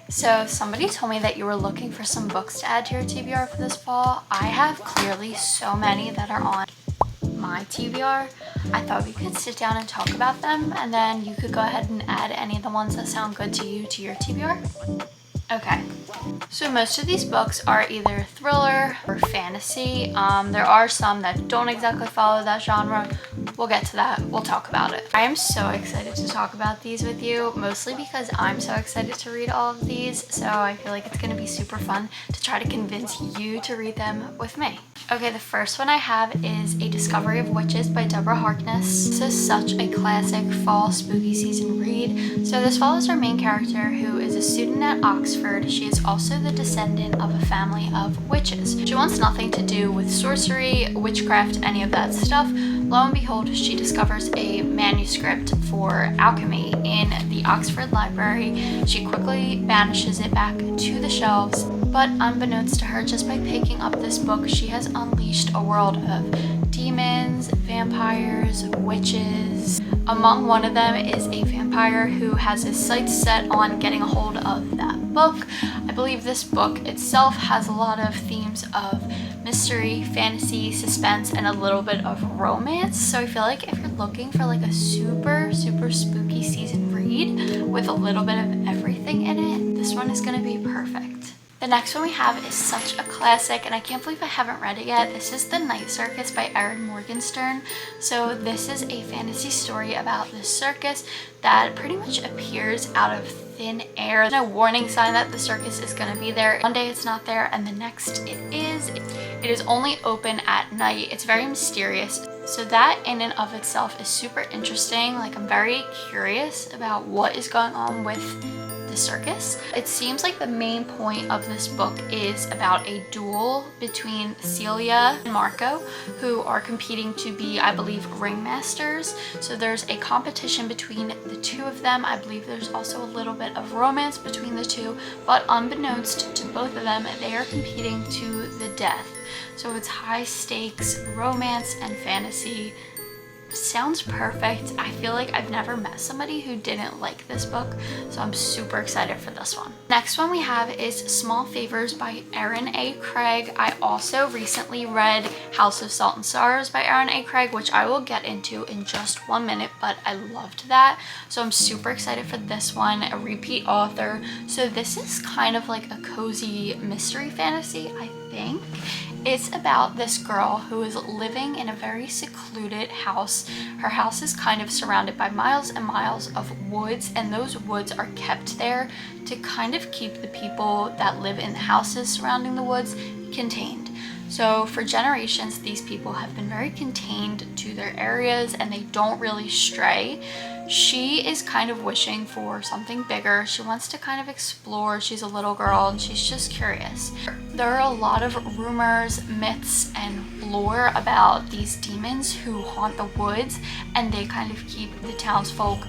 So somebody told me that you were looking for some books to add to your TBR for this fall. I have clearly so many that are on my TBR. I thought we could sit down and talk about them, and then you could go ahead and add any of the ones that sound good to you to your TBR. Okay, so most of these books are either thriller or fantasy. There are some that don't exactly follow that genre. We'll get to that. We'll talk about it. I am so excited to talk about these with you, mostly because I'm so excited to read all of these, so I feel like it's going to be super fun to try to convince you to read them with me. Okay, the first one I have is A Discovery of Witches by Deborah Harkness. This is such a classic fall spooky season read. So this follows our main character, who is a student at Oxford. She is also the descendant of a family of witches. She wants nothing to do with sorcery, witchcraft, any of that stuff. Lo and behold, she discovers a manuscript for alchemy in the Oxford Library. She quickly banishes it back to the shelves, but unbeknownst to her, just by picking up this book, she has unleashed a world of demons, vampires, witches. Among one of them is a vampire who has his sights set on getting a hold of that book. I believe this book itself has a lot of themes of mystery, fantasy, suspense, and a little bit of romance. So I feel like if you're looking for like a super spooky season read with a little bit of everything in it, this one is going to be perfect. The next one we have is such a classic, and I can't believe I haven't read it yet. This is The Night Circus by Erin Morgenstern. So this is a fantasy story about this circus that pretty much appears out of thin air. No warning sign that the circus is going to be there. One day it's not there, and the next it is. It is only open at night. It's very mysterious. So that in and of itself is super interesting. Like, I'm very curious about what is going on with circus. It seems like the main point of this book is about a duel between Celia and Marco, who are competing to be, I believe, ringmasters. So there's a competition between the two of them. I believe there's also a little bit of romance between the two, but unbeknownst to both of them, they are competing to the death. So it's high stakes romance and fantasy. Sounds perfect. I feel like I've never met somebody who didn't like this book, so I'm super excited for this one. Next one we have is Small Favors by Erin A. Craig. I also recently read House of Salt and Sorrows by Erin A. Craig, which I will get into in just 1 minute, but I loved that. So I'm super excited for this one, a repeat author. So this is kind of like a cozy mystery fantasy, I think. It's about this girl who is living in a very secluded house. Her house is kind of surrounded by miles and miles of woods, and those woods are kept there to kind of keep the people that live in the houses surrounding the woods contained. So for generations, these people have been very contained to their areas and they don't really stray. She is kind of wishing for something bigger. She wants to kind of explore. She's a little girl and she's just curious. There are a lot of rumors, myths, and lore about these demons who haunt the woods, and they kind of keep the townsfolk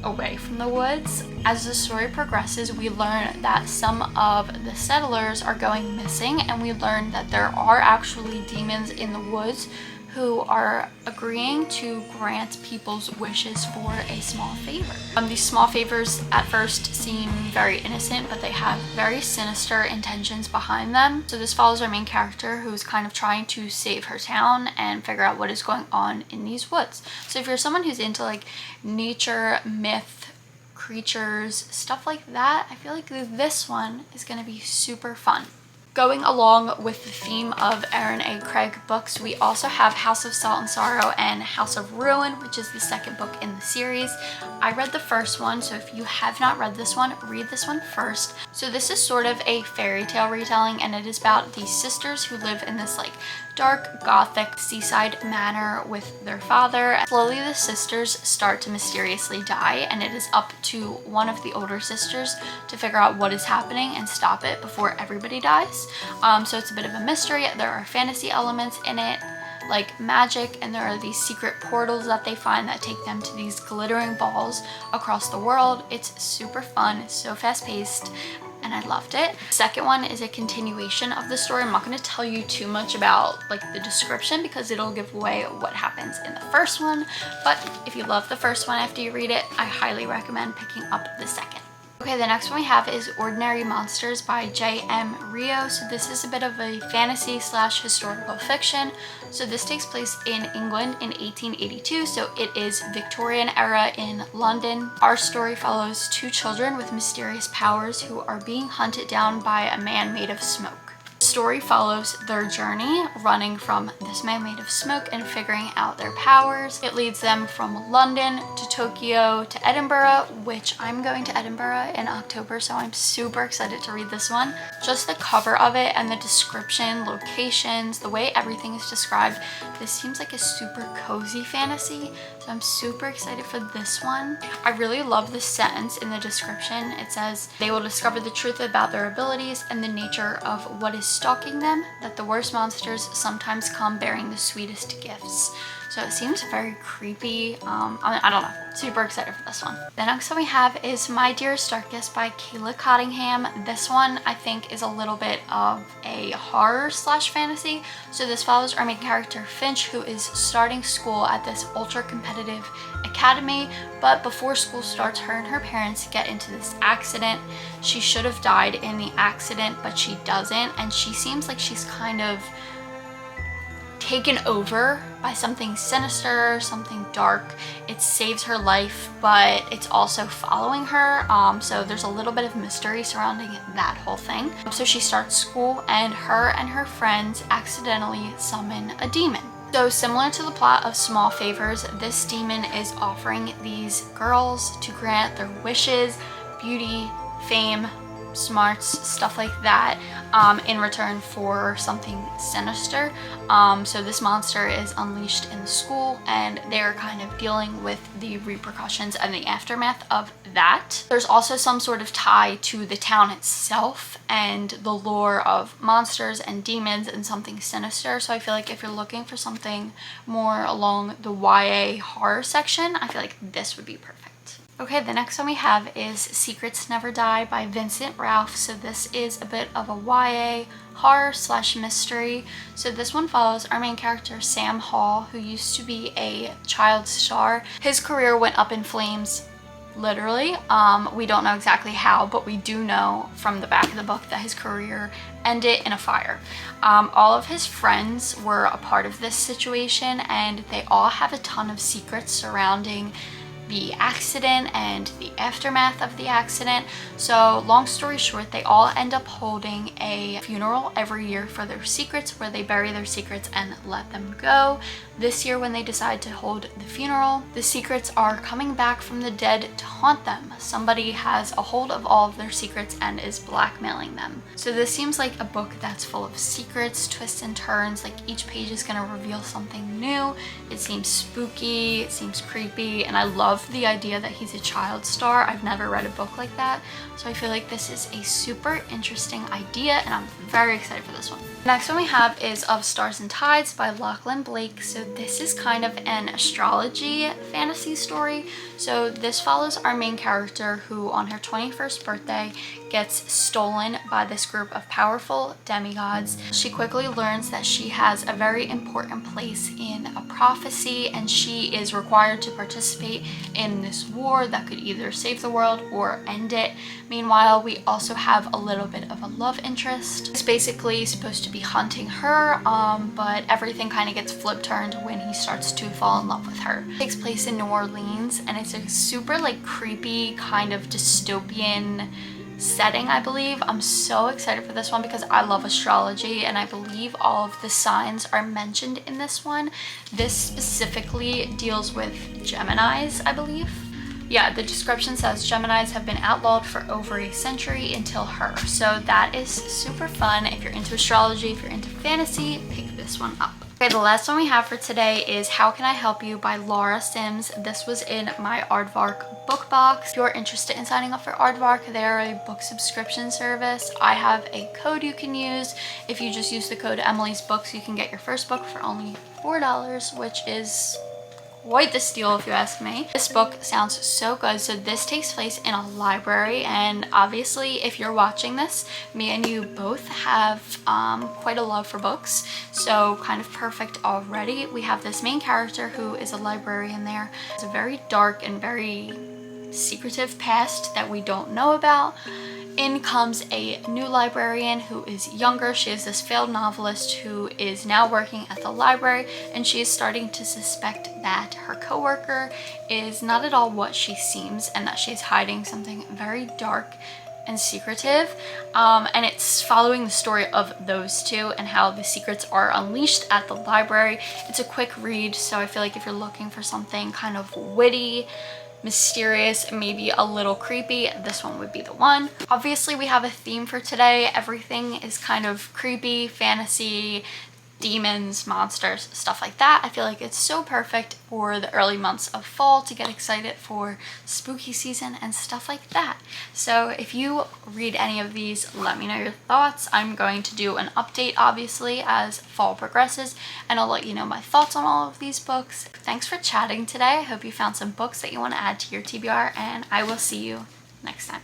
away from the woods. As the story progresses, we learn that some of the settlers are going missing, and we learn that there are actually demons in the woods who are agreeing to grant people's wishes for a small favor. These small favors at first seem very innocent, but they have very sinister intentions behind them. So this follows our main character, who's kind of trying to save her town and figure out what is going on in these woods. So if you're someone who's into like nature, myth, creatures, stuff like that, I feel like this one is going to be super fun. Going along with the theme of Erin A. Craig books, we also have House of Salt and Sorrow and House of Ruin, which is the second book in the series. I read the first one, so if you have not read this one, read this one first. So this is sort of a fairy tale retelling, and it is about these sisters who live in this like dark gothic seaside manor with their father. Slowly the sisters start to mysteriously die, and it is up to one of the older sisters to figure out what is happening and stop it before everybody dies. So it's a bit of a mystery. There are fantasy elements in it, like magic, and there are these secret portals that they find that take them to these glittering balls across the world. It's super fun, it's so fast-paced, and I loved it. The second one is a continuation of the story. I'm not going to tell you too much about like the description because it'll give away what happens in the first one, but if you love the first one after you read it, I highly recommend picking up the second. Okay, the next one we have is Ordinary Monsters by J.M. Rio. So this is a bit of a fantasy slash historical fiction. So this takes place in England in 1882, so it is Victorian era in London. Our story follows two children with mysterious powers who are being hunted down by a man made of smoke. The story follows their journey running from this man made of smoke and figuring out their powers. It leads them from London to Tokyo to Edinburgh, which I'm going to Edinburgh in October, so I'm super excited to read this one. Just the cover of it and the description, locations, the way everything is described, this seems like a super cozy fantasy, so I'm super excited for this one. I really love this sentence in the description. It says, they will discover the truth about their abilities and the nature of what is stalking them, that the worst monsters sometimes come bearing the sweetest gifts. So it seems very creepy. I don't know. Super excited for this one. The next one we have is My Dear Stus by Kayla Cottingham. This one I think is a little bit of a horror slash fantasy. So this follows our main character Finch, who is starting school at this ultra competitive academy, but before school starts, her and her parents get into this accident. She should have died in the accident, but she doesn't, and she seems like she's kind of taken over by something sinister, something dark. It saves her life, but it's also following her. So there's a little bit of mystery surrounding that whole thing. So she starts school and her friends accidentally summon a demon. So similar to the plot of Small Favors, this demon is offering these girls to grant their wishes, beauty, fame, smarts, stuff like that, in return for something sinister. So this monster is unleashed in the school, and they're kind of dealing with the repercussions and the aftermath of that. There's also some sort of tie to the town itself and the lore of monsters and demons and something sinister. So I feel like if you're looking for something more along the YA horror section, I feel like this would be perfect. Okay, the next one we have is Secrets Never Die by Vincent Ralph. So this is a bit of a YA horror slash mystery. So this one follows our main character Sam Hall, who used to be a child star. His career went up in flames, literally. We don't know exactly how, but we do know from the back of the book that his career ended in a fire. All of his friends were a part of this situation, and they all have a ton of secrets surrounding the accident and the aftermath of the accident. So long story short, they all end up holding a funeral every year for their secrets, where they bury their secrets and let them go. This year, when they decide to hold the funeral, the secrets are coming back from the dead to haunt them. Somebody has a hold of all of their secrets and is blackmailing them. So this seems like a book that's full of secrets, twists and turns. Like each page is gonna reveal something new. It seems spooky, it seems creepy, and I love the idea that he's a child star. I've never read a book like that, so I feel like this is a super interesting idea, and I'm very excited for this one. The next one we have is Of Stars and Tides by Lachlan Blake. So this is kind of an astrology fantasy story. So this follows our main character, who on her 21st birthday gets stolen by this group of powerful demigods. She quickly learns that she has a very important place in a prophecy, and she is required to participate in this war that could either save the world or end it. Meanwhile, we also have a little bit of a love interest. It's basically supposed to be hunting her, but everything kind of gets flip turned when he starts to fall in love with her. It takes place in New Orleans, and it's a super like creepy kind of dystopian setting, I believe. I'm so excited for this one because I love astrology, and I believe all of the signs are mentioned in this one. This specifically deals with Geminis, I believe. Yeah, the description says Geminis have been outlawed for over a century until her. So that is super fun. If you're into astrology, if you're into fantasy, pick this one up. Okay, the last one we have for today is How Can I Help You by Laura Sims. This was in my Aardvark book box. If you're interested in signing up for Aardvark, they're a book subscription service. I have a code you can use. If you just use the code Emily's Books, you can get your first book for only $4, which is quite the steal if you ask me. This book sounds so good. So this takes place in a library, and obviously if you're watching this, me and you both have quite a love for books, so kind of perfect already. We have this main character who is a librarian there. It's a very dark and very secretive past that we don't know about. In comes a new librarian who is younger. She is this failed novelist who is now working at the library, and she is starting to suspect that her coworker is not at all what she seems and that she's hiding something very dark and secretive. And it's following the story of those two and how the secrets are unleashed at the library. It's a quick read, so I feel like if you're looking for something kind of witty, mysterious, maybe a little creepy, this one would be the one. Obviously, we have a theme for today. Everything is kind of creepy, fantasy, demons, monsters, stuff like that. I feel like it's so perfect for the early months of fall to get excited for spooky season and stuff like that. So if you read any of these, let me know your thoughts. I'm going to do an update obviously as fall progresses, and I'll let you know my thoughts on all of these books. Thanks for chatting today. I hope you found some books that you want to add to your TBR, and I will see you next time.